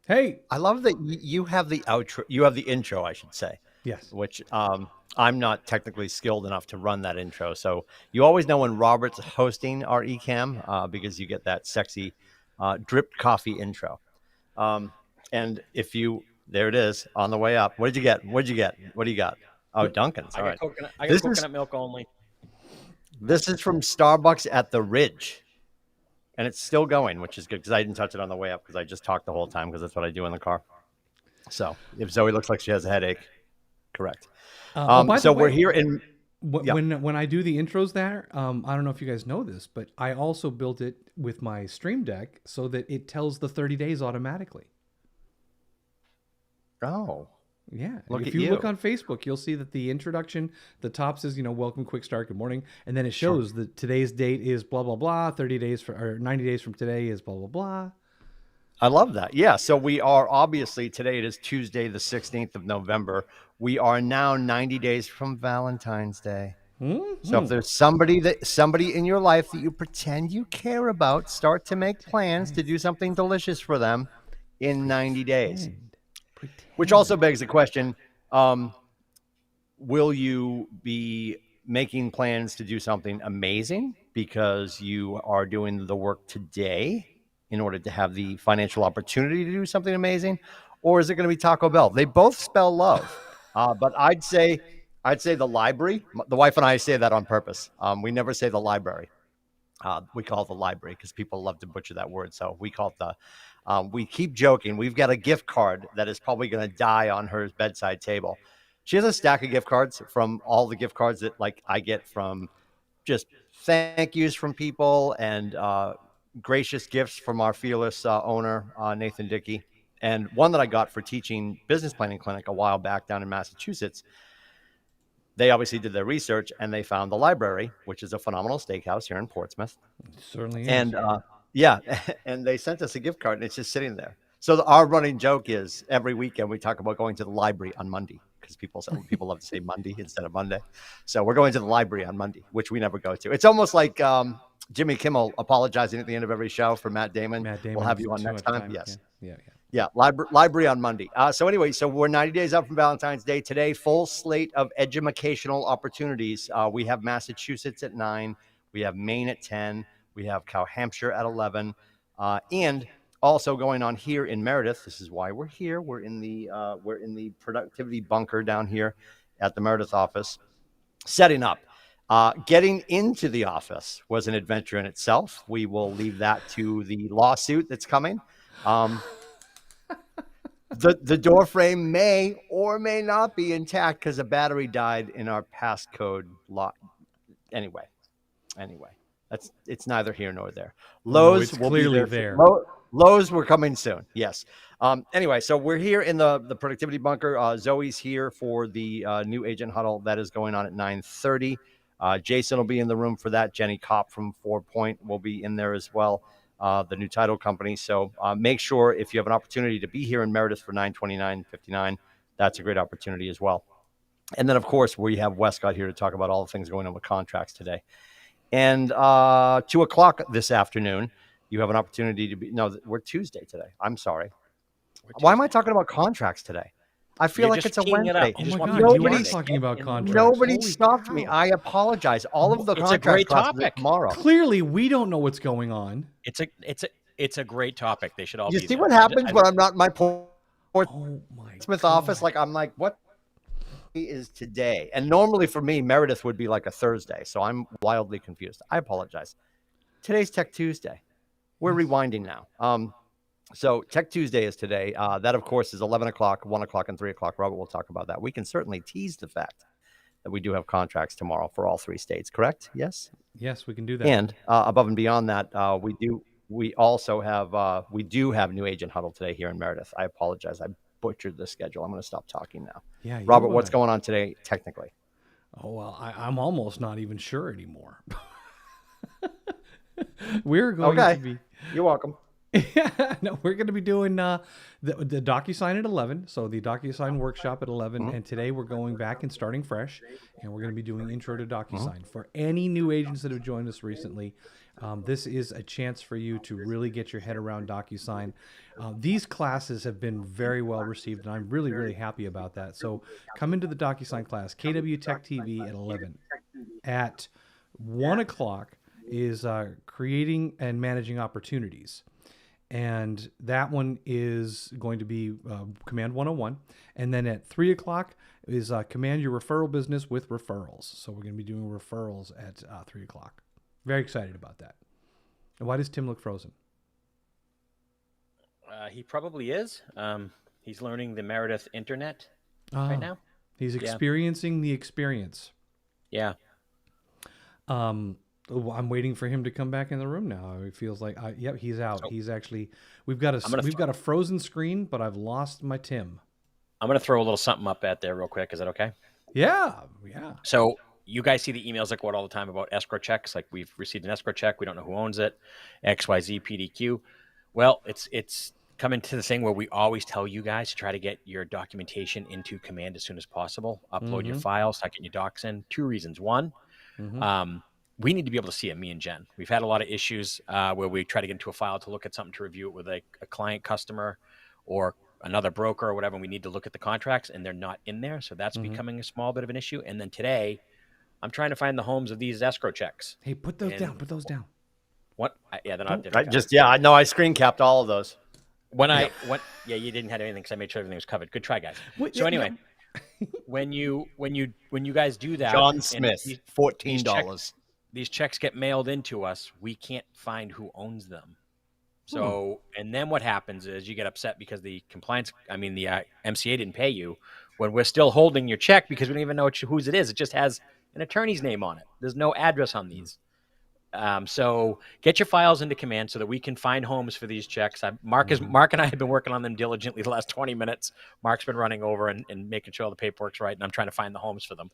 Hey. I love that you have the outro. You have the intro, I should say, Yes. which I'm not technically skilled enough to run that intro. So you always know when Robert's hosting our Ecamm because you get that sexy dripped coffee intro. Um, and if you, there it is on the way up. What did you get? What did you get? What do you got? Oh, Duncan's. All right. I got This is coconut milk only. this is from Starbucks at the Ridge, and it's still going, which is good because I didn't touch it on the way up because I just talked the whole time because that's what I do in the car. So if Zoe looks like she has a headache, correct. By the So we're way, here in yeah. when I do the intros there, I don't know if you guys know this, but I also built it with my Stream Deck so that it tells the 30 days automatically. Oh, Yeah. look If at you you. look on Facebook, you'll see that the introduction, the top says, welcome, quick start, good morning. And then it shows that today's date is blah, blah, blah. 30 days or 90 days from today is blah, blah, blah. I love that. Yeah. So we are obviously today. It is Tuesday, the 16th of November. We are now 90 days from Valentine's Day. So if there's somebody in your life that you pretend you care about, start to make plans to do something delicious for them in 90 days. Which also begs the question, will you be making plans to do something amazing because you are doing the work today in order to have the financial opportunity to do something amazing? Or is it going to be Taco Bell? They both spell love. But I'd say the library. The wife and I say that on purpose. We never say the library. We call it the library because people love to butcher that word. So we call it the. We keep joking. We've got a gift card that is probably going to die on her bedside table. She has a stack of gift cards from all the gift cards that like I get from just thank yous from people and gracious gifts from our fearless owner Nathan Dickey, and one that I got for teaching business planning clinic a while back down in Massachusetts. They obviously did their research and they found the library, which is a phenomenal steakhouse here in Portsmouth. It certainly is. And yeah, and they sent us a gift card and it's just sitting there. So our running joke is every weekend we talk about going to the library on Monday because people love to say Monday instead of Monday. So we're going to the library on Monday, which we never go to. It's almost like Jimmy Kimmel apologizing at the end of every show for Matt Damon. Matt Damon. We'll have you on too next much time. Yes. Yeah. Yeah, library on Monday. So anyway, so we're 90 days out from Valentine's Day today. Full slate of educational opportunities. We have Massachusetts at 9. We have Maine at 10. We have Cow Hampshire at 11. And also going on here in Meredith. This is why we're here. We're in the productivity bunker down here at the Meredith office, setting up. Getting into the office was an adventure in itself. We will leave that to the lawsuit that's coming. The door frame may or may not be intact because a battery died in our passcode lock. Anyway, it's neither here nor there. Lowe's it's will be clearly there. there. Lowe's, we're coming soon. Yes. Anyway, so we're here in the productivity bunker. Zoe's here for the new agent huddle that is going on at 9:30. Jason will be in the room for that. Jenny Kopp from 4 Point will be in there as well. The new title company. So make sure if you have an opportunity to be here in Meredith for 9/29/59, that's a great opportunity as well. And then, of course, we have Westcott here to talk about all the things going on with contracts today. And 2 o'clock this afternoon, you have an opportunity to be. No, we're Tuesday today. I'm sorry. Why am I talking about contracts today? I feel like it's a Wednesday. Oh my God, you are talking about contracts. Nobody Holy stopped cow. me. I apologize. All of the It's a contract great classes are topic. tomorrow. Clearly, we don't know what's going on. It's a great topic. They should all You be see there. what happens when I'm not in my Oh my Portsmouth office? Like I'm like, what is today? And normally for me, Meredith would be like a Thursday. So I'm wildly confused. I apologize. Today's Tech Tuesday. We're rewinding now. So Tech Tuesday is today. That, of course, is 11 o'clock, 1 o'clock, and 3 o'clock. Robert will talk about that. We can certainly tease the fact that we do have contracts tomorrow for all 3 states, correct? Yes? Yes, we can do that. And above and beyond that, we also have we do have new agent huddle today here in Meredith. I apologize. I butchered the schedule. I'm going to stop talking now. Yeah, Robert, what's going on today technically? Oh, well, I'm almost not even sure anymore. We're going to be. You're welcome. Yeah, no, we're going to be doing the DocuSign at 11. So the DocuSign workshop at 11. And today we're going back and starting fresh. And we're going to be doing intro to DocuSign. For any new agents that have joined us recently, this is a chance for you to really get your head around DocuSign. These classes have been very well received, and I'm really, really happy about that. So come into the DocuSign class, KW Tech TV at 11. At 1 o'clock is creating and managing opportunities. And that one is going to be Command 101. And then at 3 o'clock is Command Your Referral Business with Referrals. So we're going to be doing referrals at 3 o'clock. Very excited about that. And why does Tim look frozen? He probably is. He's learning the Meredith internet right now. He's experiencing the experience. Yeah. I'm waiting for him to come back in the room now. It feels like, yep, he's out. He's actually, we've got a frozen screen, but I've lost my Tim. I'm going to throw a little something up at there real quick. Is that okay? Yeah. So you guys see the emails that go out all the time about escrow checks. Like, we've received an escrow check. We don't know who owns it. XYZ PDQ. Well, it's coming to the thing where we always tell you guys to try to get your documentation into Command as soon as possible. Upload your files, start getting your docs in. 2 reasons. One, we need to be able to see it, me and Jen. We've had a lot of issues where we try to get into a file to look at something, to review it with a client, customer, or another broker or whatever. And we need to look at the contracts, and they're not in there. So that's becoming a small bit of an issue. And then today, I'm trying to find the homes of these escrow checks. Hey, put those down. Put those down. What? Yeah, they're not. I know. I screen capped all of those. You didn't have anything because I made sure everything was covered. Good try, guys. When you guys do that, John Smith, $14. These checks get mailed into us. We can't find who owns them. So, and then what happens is you get upset because the MCA didn't pay you when we're still holding your check because we don't even know whose it is. It just has an attorney's name on it. There's no address on these. So get your files into Command so that we can find homes for these checks. Mark and I have been working on them diligently the last 20 minutes. Mark's been running over and making sure all the paperwork's right, and I'm trying to find the homes for them.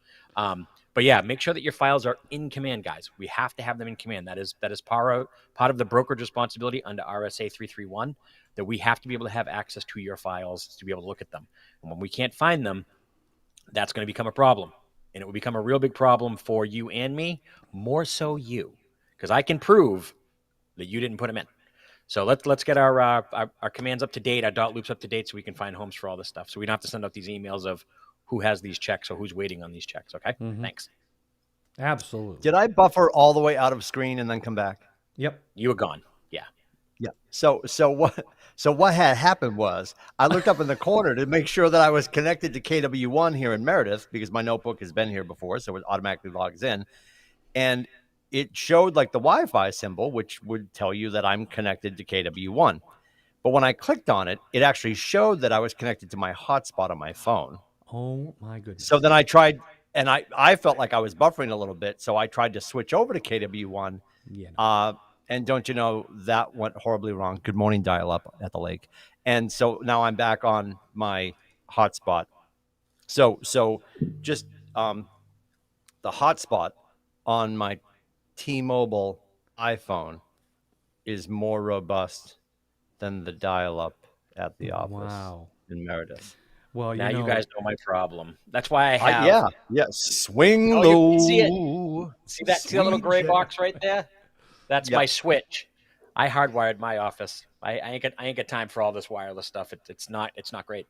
But yeah, make sure that your files are in Command, guys. We have to have them in Command. That is part of the brokerage responsibility under RSA 331, that we have to be able to have access to your files to be able to look at them. And when we can't find them, that's going to become a problem. And it will become a real big problem for you and me, more so you. Because I can prove that you didn't put them in. So let's get our commands up to date, our dot loops up to date, so we can find homes for all this stuff. So we don't have to send out these emails of who has these checks or who's waiting on these checks. Okay, Thanks. Absolutely. Did I buffer all the way out of screen and then come back? Yep. You were gone. Yeah. So what had happened was I looked up in the corner to make sure that I was connected to KW1 here in Meredith, because my notebook has been here before, so it automatically logs in, and it showed like the Wi-Fi symbol, which would tell you that I'm connected to KW1. But when I clicked on it, it actually showed that I was connected to my hotspot on my phone. Oh my goodness. So then I tried, and I felt like I was buffering a little bit. So I tried to switch over to KW1. Yeah. And don't you know, that went horribly wrong. Good morning, dial up at the lake. And so now I'm back on my hotspot. So just the hotspot on my T-Mobile iPhone is more robust than the dial-up at the office in Meredith. Well, now you guys know my problem. That's why I have. Swing low. You can see it. See that little gray box right there? That's my switch. I hardwired my office. I ain't got time for all this wireless stuff. It's not great.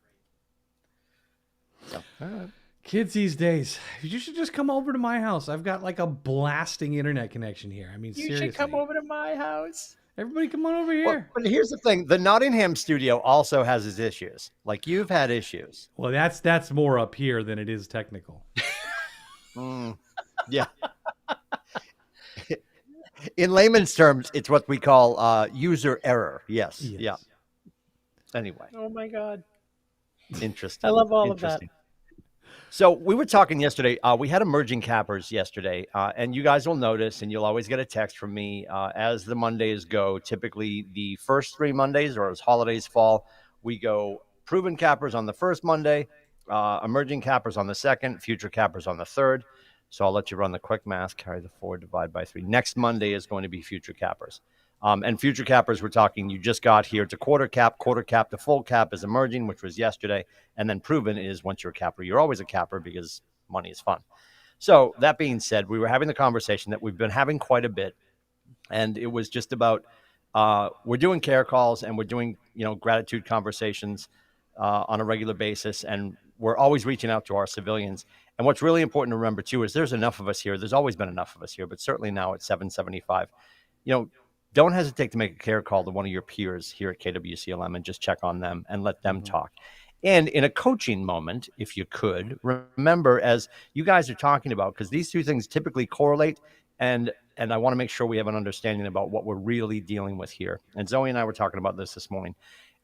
So. All right. Kids these days, you should just come over to my house. I've got like a blasting internet connection here. I mean, seriously. You should come over to my house. Everybody come on over here. But here's the thing. The Nottingham studio also has its issues. Like, you've had issues. Well, that's more up here than it is technical. Yeah. In layman's terms, it's what we call user error. Yes. Yeah. Anyway. Oh, my God. Interesting. I love all of that. So we were talking yesterday. We had emerging cappers yesterday, and you guys will notice, and you'll always get a text from me as the Mondays go. Typically, the first 3 Mondays, or as holidays fall, we go proven cappers on the first Monday, emerging cappers on the second, future cappers on the third. So I'll let you run the quick math, carry the 4, divide by 3. Next Monday is going to be future cappers. And future cappers, we're talking you just got here to quarter cap to full cap is emerging, which was yesterday. And then proven is once you're a capper, you're always a capper because money is fun. So that being said, we were having the conversation that we've been having quite a bit. And it was just about we're doing care calls and we're doing, gratitude conversations on a regular basis. And we're always reaching out to our civilians. And what's really important to remember, too, is there's enough of us here. There's always been enough of us here, but certainly now at 775. Don't hesitate to make a care call to one of your peers here at KWCLM and just check on them and let them talk. And in a coaching moment, if you could, remember, as you guys are talking about, because these two things typically correlate, and I want to make sure we have an understanding about what we're really dealing with here. And Zoe and I were talking about this morning.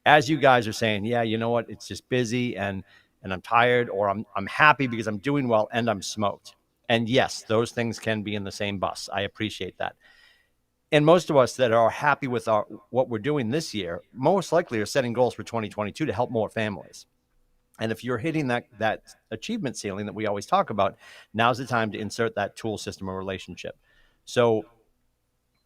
As you guys are saying, yeah, you know what, it's just busy and I'm tired, or I'm happy because I'm doing well and I'm smoked. And yes, those things can be in the same bus. I appreciate that. And most of us that are happy with what we're doing this year, most likely are setting goals for 2022 to help more families. And if you're hitting that achievement ceiling that we always talk about, now's the time to insert that tool, system, or relationship. So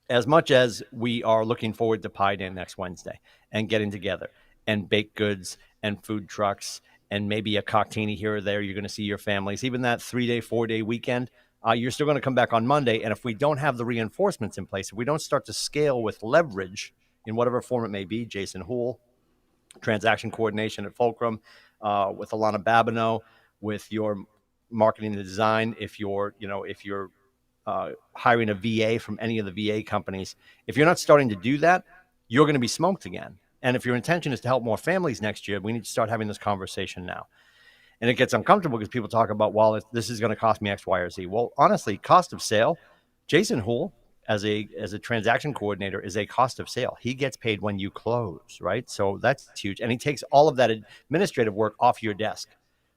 as much as we are looking forward to Pi Day next Wednesday and getting together and baked goods and food trucks and maybe a cocktail here or there, you're going to see your families, even that 3-day, 4-day weekend, you're still going to come back on Monday. And if we don't have the reinforcements in place, if we don't start to scale with leverage in whatever form it may be, Jason Houle, transaction coordination at Fulcrum, with Alana Babineau, with your marketing and design, if you're hiring a VA from any of the VA companies, if you're not starting to do that, you're going to be smoked again. And if your intention is to help more families next year, we need to start having this conversation now. And it gets uncomfortable because people talk about, well, this is going to cost me X, Y, or Z. Well, honestly, cost of sale, Jason Houle, as a transaction coordinator, is a cost of sale. He gets paid when you close, right? So that's huge. And he takes all of that administrative work off your desk.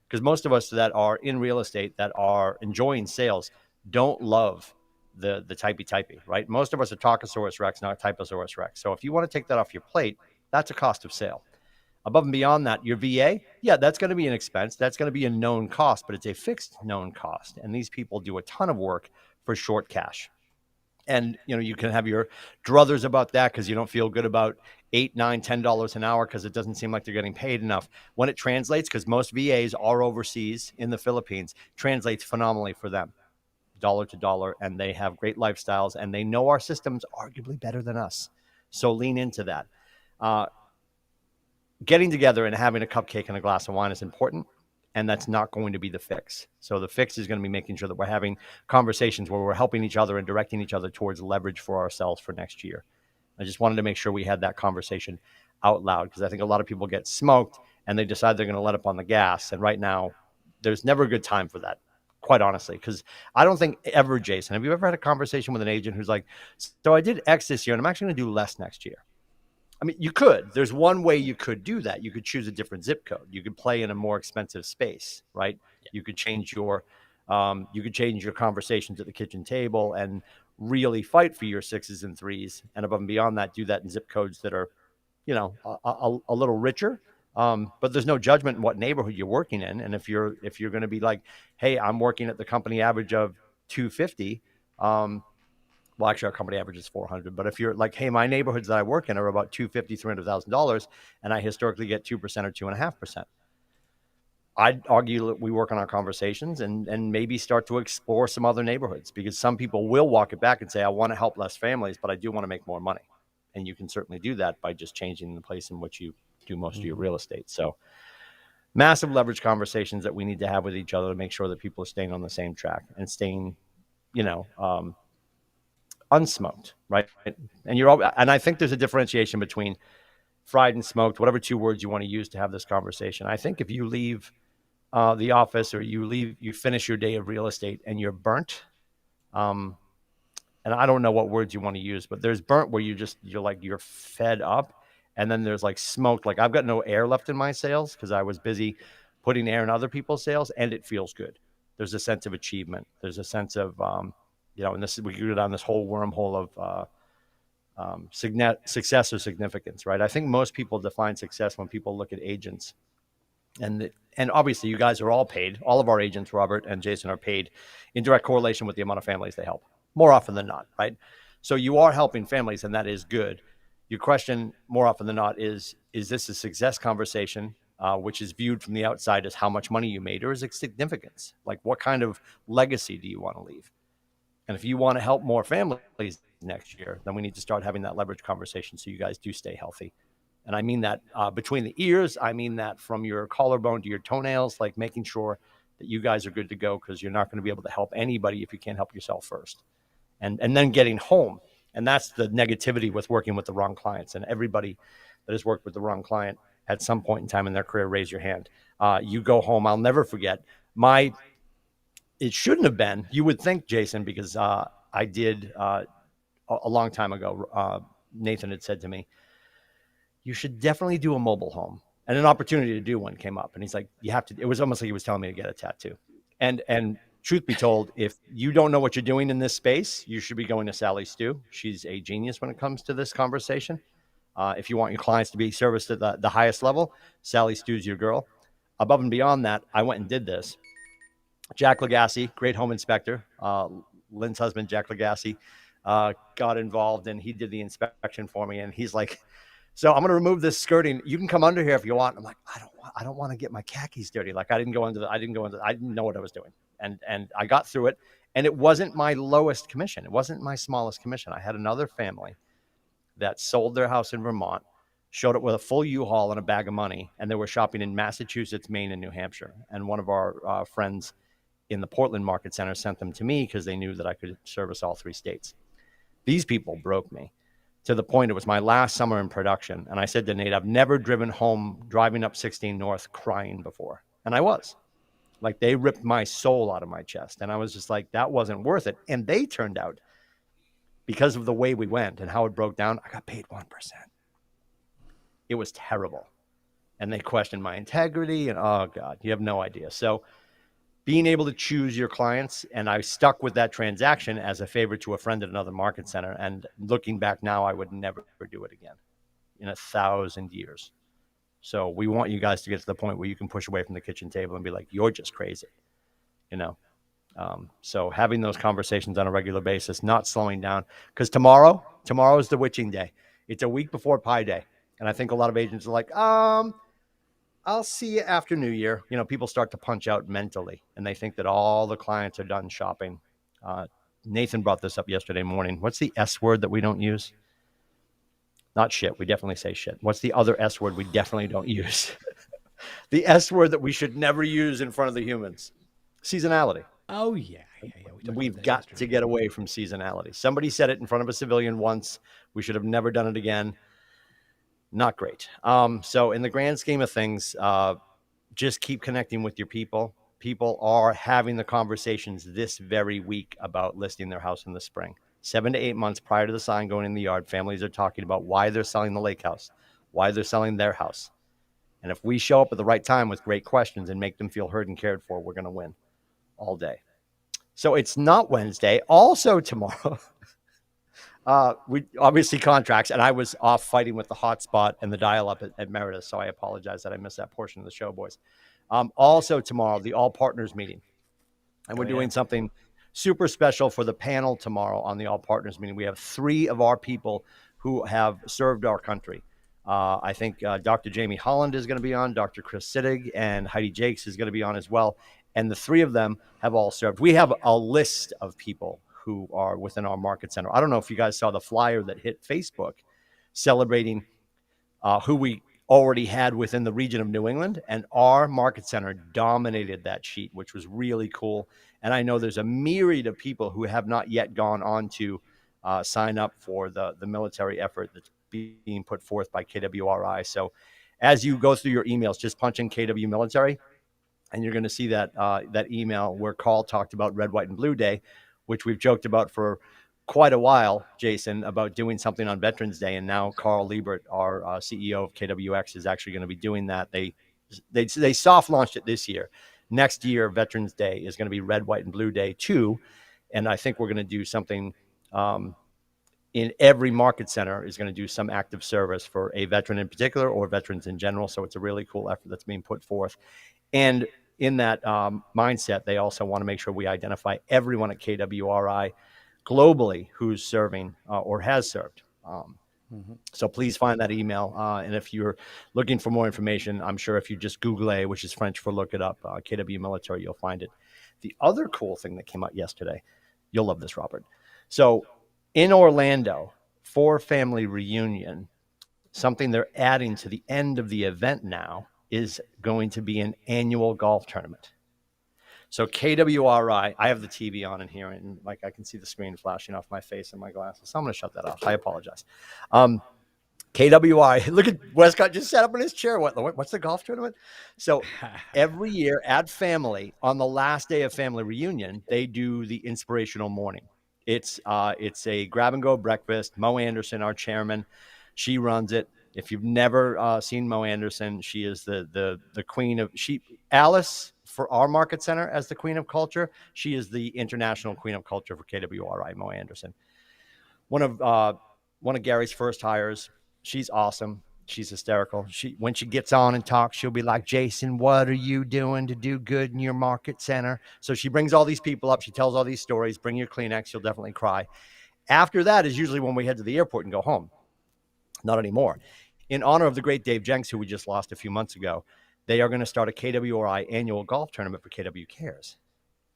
Because most of us that are in real estate, that are enjoying sales, don't love the typey, right? Most of us are Talkosaurus Rex, not Typosaurus Rex. So if you want to take that off your plate, that's a cost of sale. Above and beyond that, your VA, yeah, that's going to be an expense. That's going to be a known cost, but it's a fixed known cost. And these people do a ton of work for short cash. And, you can have your druthers about that because you don't feel good about $8, $9, $10 an hour because it doesn't seem like they're getting paid enough. When it translates, because most VAs are overseas in the Philippines, translates phenomenally for them, dollar to dollar, and they have great lifestyles, and they know our systems arguably better than us. So lean into that. Getting together and having a cupcake and a glass of wine is important, and that's not going to be the fix. So the fix is going to be making sure that we're having conversations where we're helping each other and directing each other towards leverage for ourselves for next year. I just wanted to make sure we had that conversation out loud, because I think a lot of people get smoked and they decide they're going to let up on the gas. And right now, there's never a good time for that, quite honestly, because I don't think ever, Jason, have you ever had a conversation with an agent who's like, so I did X this year and I'm actually going to do less next year? I mean, you could. There's one way you could do that. You could choose a different zip code. You could play in a more expensive space, right? Yeah. You could change your conversations at the kitchen table and really fight for your 6s and 3s, and above and beyond that, do that in zip codes that are, a little richer. But there's no judgment in what neighborhood you're working in. And if you're going to be like, hey, I'm working at the company average of 250. Well, actually, our company average is 400. But if you're like, hey, my neighborhoods that I work in are about $250,000, $300,000, and I historically get 2% or 2.5%, I'd argue that we work on our conversations and maybe start to explore some other neighborhoods, because some people will walk it back and say, I want to help less families, but I do want to make more money. And you can certainly do that by just changing the place in which you do most of your real estate. So massive leverage conversations that we need to have with each other to make sure that people are staying on the same track and staying, unsmoked, right? And I think there's a differentiation between fried and smoked, whatever two words you want to use to have this conversation. I think if you leave the office, or you finish your day of real estate and you're burnt, and I don't know what words you want to use, but there's burnt where you're fed up, and then there's like smoked, like I've got no air left in my sails because I was busy putting air in other people's sails, and it feels good. There's a sense of achievement. There's a sense of and we go down this whole wormhole of success or significance, right? I think most people define success when people look at agents, and obviously you guys are all paid. All of our agents, Robert and Jason, are paid in direct correlation with the amount of families they help, more often than not, right? So you are helping families, and that is good. Your question, more often than not, is this a success conversation, which is viewed from the outside as how much money you made, or is it significance? Like, what kind of legacy do you want to leave? And if you want to help more families next year, then we need to start having that leverage conversation so you guys do stay healthy. And I mean that between the ears. I mean that from your collarbone to your toenails, like making sure that you guys are good to go, because you're not going to be able to help anybody if you can't help yourself first. And then getting home. And that's the negativity with working with the wrong clients. And everybody that has worked with the wrong client at some point in time in their career, raise your hand. You go home. I'll never forget it shouldn't have been, you would think, Jason, because I did a long time ago. Nathan had said to me, you should definitely do a mobile home. And an opportunity to do one came up. And he's like, you have to. It was almost like he was telling me to get a tattoo. And truth be told, if you don't know what you're doing in this space, you should be going to Sally Stu. She's a genius when it comes to this conversation. If you want your clients to be serviced at the highest level, Sally Stu's your girl. Above and beyond that, I went and did this. Jack Legassi, great home inspector, Lynn's husband, Jack Legassi, got involved, and he did the inspection for me. And he's like, so I'm going to remove this skirting. You can come under here if you want. I'm like, I don't want to get my khakis dirty. Like, I didn't know what I was doing. And I got through it, and it wasn't my lowest commission. It wasn't my smallest commission. I had another family that sold their house in Vermont, showed up with a full U-Haul and a bag of money, and they were shopping in Massachusetts, Maine, and New Hampshire. And one of our friends in the Portland Market Center sent them to me because they knew that I could service all 3 states. These people broke me to the point it was my last summer in production. And I said to Nate, I've never driven home driving up 16 North crying before. And I was. Like, they ripped my soul out of my chest. And I was just like, that wasn't worth it. And they turned out, because of the way we went and how it broke down, I got paid 1%. It was terrible. And they questioned my integrity. And oh, God, you have no idea. So being able to choose your clients, and I stuck with that transaction as a favor to a friend at another market center. And looking back now, I would never do it again in 1,000 years. So we want you guys to get to the point where you can push away from the kitchen table and be like, you're just crazy, So having those conversations on a regular basis, not slowing down, because tomorrow is the witching day. It's a week before Pi Day. And I think a lot of agents are like, I'll see you after New Year. People start to punch out mentally, and they think that all the clients are done shopping. Nathan brought this up yesterday morning. What's the S word that we don't use? Not shit. We definitely say shit. What's the other S word we definitely don't use? The S word that we should never use in front of the humans. Seasonality. Oh, yeah. We've got to get away from seasonality. Somebody said it in front of a civilian once. We should have never done it again. Not great. So in the grand scheme of things, just keep connecting with your people. People are having the conversations this very week about listing their house in the spring. 7 to 8 months prior to the sign going in the yard, families are talking about why they're selling the lake house, why they're selling their house. And if we show up at the right time with great questions and make them feel heard and cared for, we're going to win all day. So it's not Wednesday. Also tomorrow, we obviously contracts, and I was off fighting with the hotspot and the dial-up at Meredith, so I apologize that I missed that portion of the show, boys. Also tomorrow, the All Partners meeting. And we're doing something super special for the panel tomorrow on the All Partners meeting. We have 3 of our people who have served our country. I think Dr. Jamie Holland is going to be on, Dr. Chris Sittig, and Heidi Jakes is going to be on as well. And the 3 of them have all served. We have a list of people who are within our market center. I don't know if you guys saw the flyer that hit Facebook celebrating who we already had within the region of New England, and our market center dominated that sheet, which was really cool. And I know there's a myriad of people who have not yet gone on to sign up for the military effort that's being put forth by KWRI. So as you go through your emails, just punch in KW Military, and you're going to see that email where Carl talked about Red, White, and Blue Day, which we've joked about for quite a while, Jason, about doing something on Veterans Day. And now Carl Liebert, our CEO of KWX, is actually going to be doing that. They soft launched it this year. Next year, Veterans Day is going to be Red, White, and Blue Day too. And I think we're going to do something in every market center is going to do some active service for a veteran in particular or veterans in general. So it's a really cool effort that's being put forth. And in that mindset, they also want to make sure we identify everyone at KWRI globally who's serving or has served. Mhm. So please find that email. And if you're looking for more information, I'm sure if you just Google A, which is French for look it up, KW military, you'll find it. The other cool thing that came out yesterday, you'll love this, Robert. So in Orlando, for family reunion, something they're adding to the end of the event now is going to be an annual golf tournament. So KWRI, I have the TV on in here, and like I can see the screen flashing off my face and my glasses. So I'm going to shut that off. I apologize. KWI, look at Westcott just sat up in his chair. What's the golf tournament? So every year at family, on the last day of family reunion, they do the inspirational morning. It's a grab and go breakfast. Mo Anderson, our chairman, she runs it. If you've never seen Mo Anderson, she is the queen of Alice for our market center as the queen of culture. She is the international queen of culture for KWRI, Mo Anderson. One of Gary's first hires. She's awesome. She's hysterical. When she gets on and talks, she'll be like, Jason, what are you doing to do good in your market center? So she brings all these people up. She tells all these stories. Bring your Kleenex. You'll definitely cry. After that is usually when we head to the airport and go home. Not anymore. In honor of the great Dave Jenks, who we just lost a few months ago, they are going to start a KWRI annual golf tournament for KW Cares.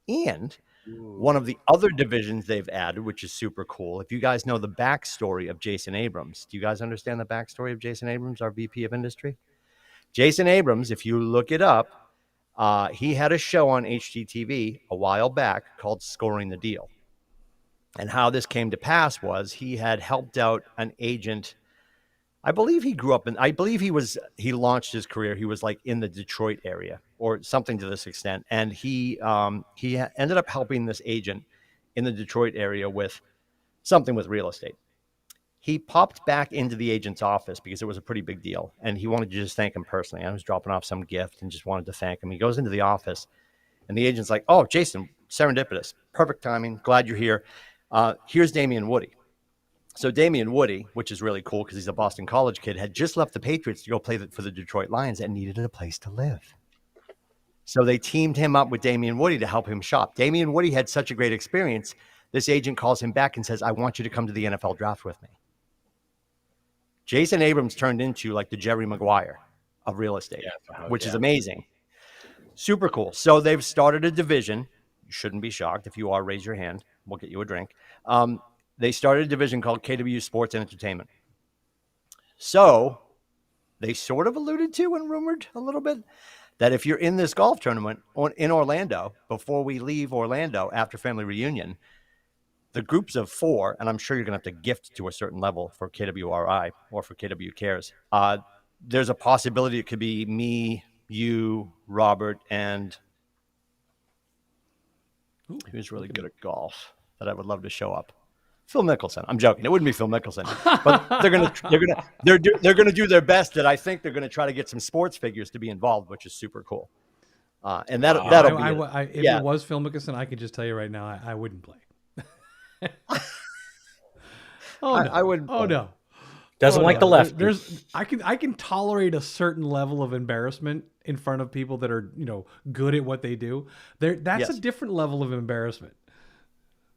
And one of the other divisions they've added, which is super cool. If you guys know the backstory of Jason Abrams, do you guys understand the backstory of Jason Abrams, our VP of Industry? Jason Abrams, if you look it up, he had a show on HGTV a while back called Scoring the Deal. And how this came to pass was he had helped out an agent. I believe he launched his career. He was like in the Detroit area or something to this extent. And he ended up helping this agent in the Detroit area with something with real estate. He popped back into the agent's office because it was a pretty big deal. And he wanted to just thank him personally. I was dropping off some gift and just wanted to thank him. He goes into the office and the agent's like, oh, Jason, serendipitous. Perfect timing. Glad you're here. Here's Damian Woody. So Damian Woody, which is really cool because he's a Boston College kid, had just left the Patriots to go play for the Detroit Lions and needed a place to live. So they teamed him up with Damian Woody to help him shop. Damian Woody had such a great experience. This agent calls him back and says, I want you to come to the NFL draft with me. Jason Abrams turned into like the Jerry Maguire of real estate, which is amazing. Super cool. So they've started a division. You shouldn't be shocked. If you are, raise your hand. We'll get you a drink. They started a division called KW Sports and Entertainment. So they sort of alluded to and rumored a little bit that if you're in this golf tournament in Orlando, before we leave Orlando after family reunion, the groups of 4, and I'm sure you're going to have to gift to a certain level for KWRI or for KW Cares, there's a possibility it could be me, you, Robert, and who's really good at golf that I would love to show up. Phil Mickelson. I'm joking. It wouldn't be Phil Mickelson, but they're gonna do their best. That I think they're gonna try to get some sports figures to be involved, which is super cool. And that'll be if it was Phil Mickelson, I could just tell you right now, I wouldn't play. I wouldn't. Oh no. Doesn't like the left. I can tolerate a certain level of embarrassment in front of people that are good at what they do. That's a different level of embarrassment.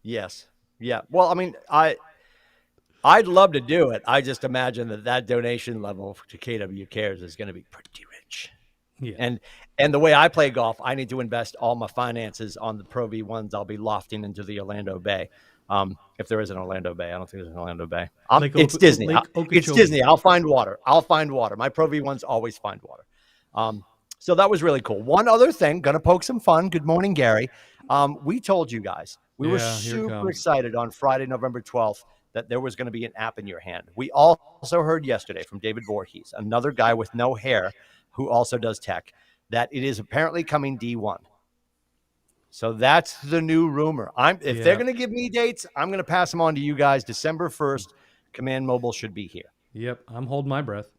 Yes. Yeah. Well, I mean, I'd love to do it. I just imagine that donation level to KW Cares is going to be pretty rich. Yeah. And the way I play golf, I need to invest all my finances on the Pro V1s I'll be lofting into the Orlando Bay. If there is an Orlando Bay, I don't think there's an Orlando Bay. It's Disney. It's Disney. I'll find water. My Pro V1s always find water. So that was really cool. One other thing, going to poke some fun. Good morning, Gary. We told you guys. We were super excited on Friday, November 12th, that there was going to be an app in your hand. We also heard yesterday from David Voorhees, another guy with no hair who also does tech, that it is apparently coming D1. So that's the new rumor. If they're going to give me dates, I'm going to pass them on to you guys. December 1st, Command Mobile should be here. Yep, I'm holding my breath.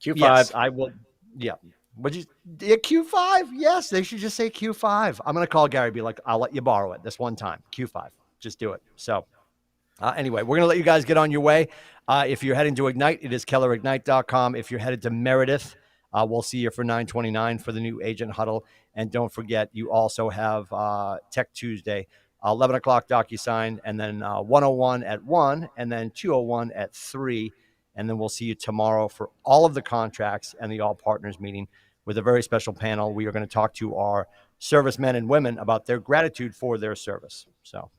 Q5. Yes, I will. Yeah. Q5? Yes, they should just say Q5. I'm going to call Gary, be like, I'll let you borrow it this one time. Q5. Just do it. So anyway, we're going to let you guys get on your way. If you're heading to Ignite, it is kellerignite.com. If you're headed to Meredith, we'll see you for 9:29 for the new agent huddle. And don't forget, you also have Tech Tuesday 11 o'clock DocuSign, and then 101 at 1, and then 201 at 3. And then we'll see you tomorrow for all of the contracts and the all partners meeting with a very special panel. We are going to talk to our servicemen and women about their gratitude for their service. So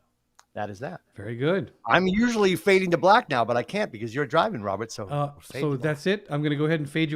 that is that. Very good. I'm usually fading to black now, but I can't because you're driving, Robert. So, So that's it. I'm going to go ahead and fade you